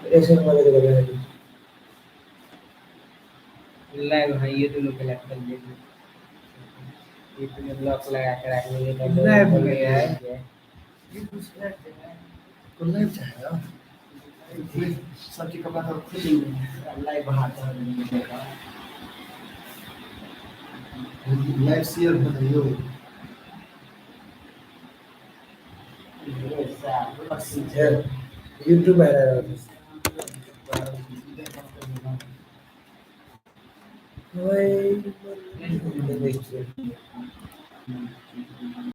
election मध्ये करण्यासाठी live है ये तो लोग कलेक्ट कर लेंगे ये तो ब्लॉक लगा कर रख लेंगे लाइव में है कुल्ला चाहेगा सबकी कपड़ा तो खुद ही लाइव बहाता है लाइव शेयर बताइयो यूट्यूब आ रहा है वही